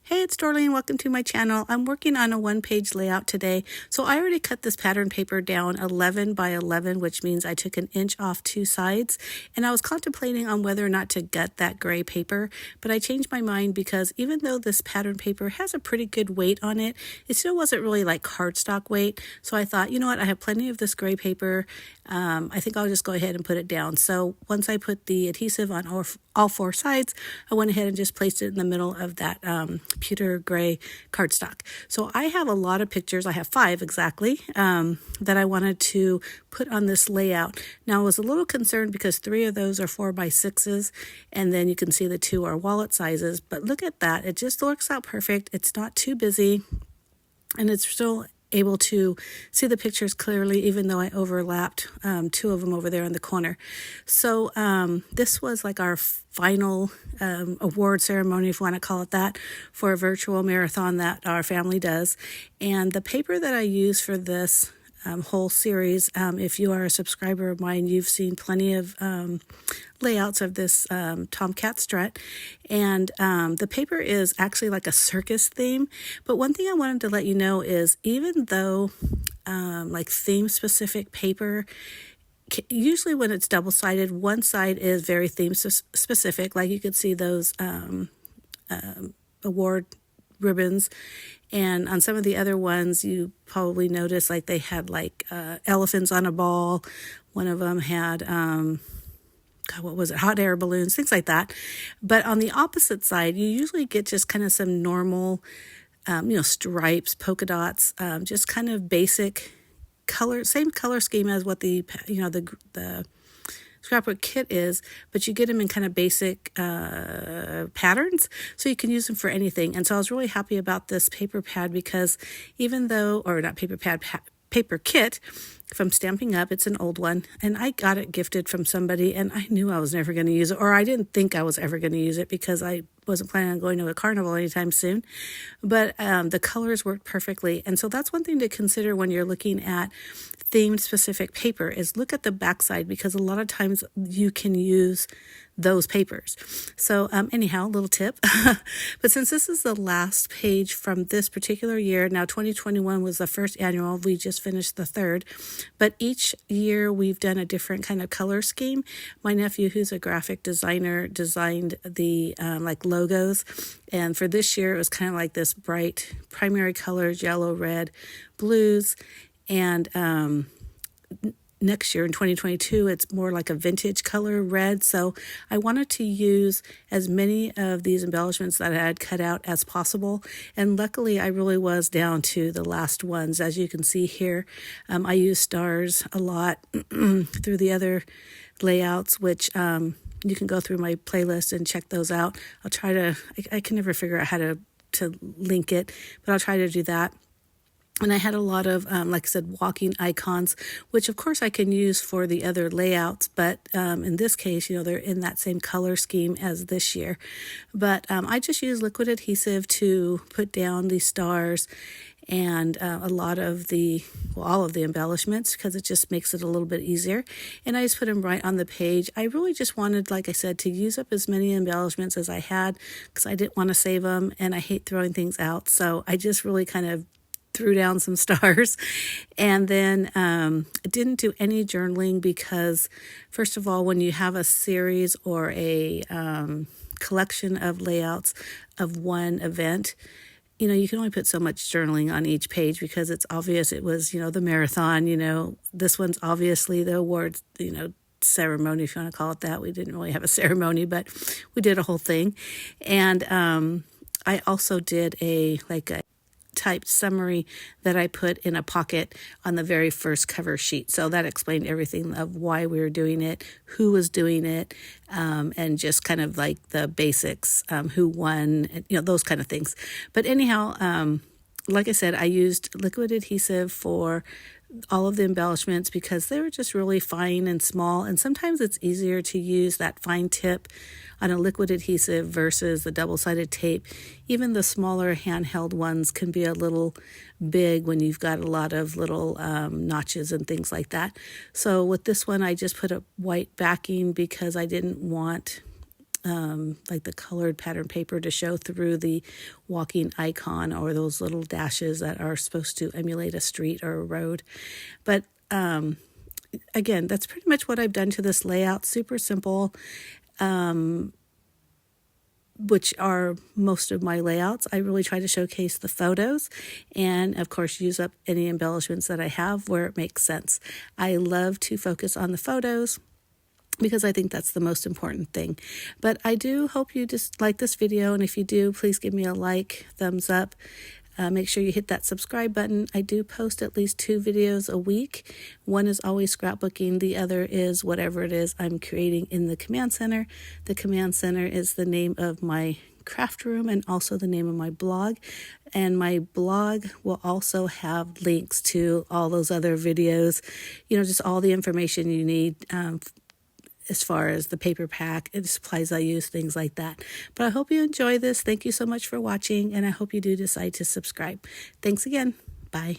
Hey, it's Darlene. Welcome to my channel. I'm working on a one-page layout today. So I already cut this pattern paper down 11 by 11, which means I took an inch off two sides. And I was contemplating on whether or not to gut that gray paper, but I changed my mind because even though this pattern paper has a pretty good weight on it, it still wasn't really like cardstock weight. So I thought, you know what, I have plenty of this gray paper. I think I'll just go ahead and put it down. So once I put the adhesive on all four sides, I went ahead and just placed it in the middle of that pewter gray cardstock. So I have a lot of pictures. I have 5 exactly that I wanted to put on this layout. Now I was a little concerned because 3 of those are 4x6s, and then you can see the 2 are wallet sizes. But look at that. It just works out perfect. It's not too busy, and it's still able to see the pictures clearly, even though I overlapped 2 of them over there in the corner. So this was like our final award ceremony, if you want to call it that, for a virtual marathon that our family does. And the paper that I use for this whole series, if you are a subscriber of mine, you've seen plenty of layouts of this Tomcat strut, and the paper is actually like a circus theme. But one thing I wanted to let you know is even though like theme specific paper, usually when it's double-sided, one side is very theme specific, like you could see those award ribbons, and on some of the other ones you probably noticed like they had like elephants on a ball. One of them had what was it, hot air balloons, things like that. But on the opposite side, you usually get just kind of some normal stripes, polka dots, just kind of basic color, same color scheme as what the scrapbook kit is, but you get them in kind of basic patterns, so you can use them for anything. And so I was really happy about this paper pad because even though, or not paper pad, paper kit from Stamping Up, it's an old one, and I got it gifted from somebody, and I knew I was never going to use it, or I didn't think I was ever going to use it because I wasn't planning on going to a carnival anytime soon. But the colors worked perfectly, and so that's one thing to consider when you're looking at themed specific paper, is look at the backside, because a lot of times you can use those papers. So anyhow, little tip. But since this is the last page from this particular year, now 2021 was the first annual, we just finished the third, but each year we've done a different kind of color scheme. My nephew, who's a graphic designer, designed the like logos, and for this year it was kind of like this bright primary colors, yellow, red, blues, and next year in 2022 it's more like a vintage color red. So I wanted to use as many of these embellishments that I had cut out as possible, and luckily I really was down to the last ones. As you can see here, I use stars a lot through the other layouts, which you can go through my playlist and check those out. I'll try to, I can never figure out how to link it, but I'll try to do that. And I had a lot of, like I said, walking icons, which of course I can use for the other layouts, but in this case, they're in that same color scheme as this year. But I just use liquid adhesive to put down the stars and a lot of all of the embellishments, because it just makes it a little bit easier. And I just put them right on the page. I really just wanted, like I said, to use up as many embellishments as I had, because I didn't want to save them, and I hate throwing things out. So I just really kind of threw down some stars. And then I didn't do any journaling because, first of all, when you have a series or a collection of layouts of one event, you can only put so much journaling on each page, because it's obvious it was, the marathon. This one's obviously the awards, ceremony, if you want to call it that. We didn't really have a ceremony, but we did a whole thing. And I also did a typed summary that I put in a pocket on the very first cover sheet. So that explained everything of why we were doing it, who was doing it, and just kind of like the basics, who won, those kind of things. But anyhow, like I said, I used liquid adhesive for all of the embellishments because they were just really fine and small, and sometimes it's easier to use that fine tip on a liquid adhesive versus the double-sided tape. Even the smaller handheld ones can be a little big when you've got a lot of little notches and things like that. So with this one, I just put a white backing because I didn't want like the colored pattern paper to show through the walking icon or those little dashes that are supposed to emulate a street or a road. But again, that's pretty much what I've done to this layout. Super simple, which are most of my layouts. I really try to showcase the photos and, of course, use up any embellishments that I have where it makes sense. I love to focus on the photos because I think that's the most important thing. But I do hope you just like this video, and if you do, please give me a like, thumbs up. Make sure you hit that subscribe button. I do post at least 2 videos a week. One is always scrapbooking. The other is whatever it is I'm creating in the Command Center. The Command Center is the name of my craft room and also the name of my blog. And my blog will also have links to all those other videos, just all the information you need as far as the paper pack and supplies I use, things like that. But I hope you enjoy this. Thank you so much for watching, and I hope you do decide to subscribe. Thanks again. Bye.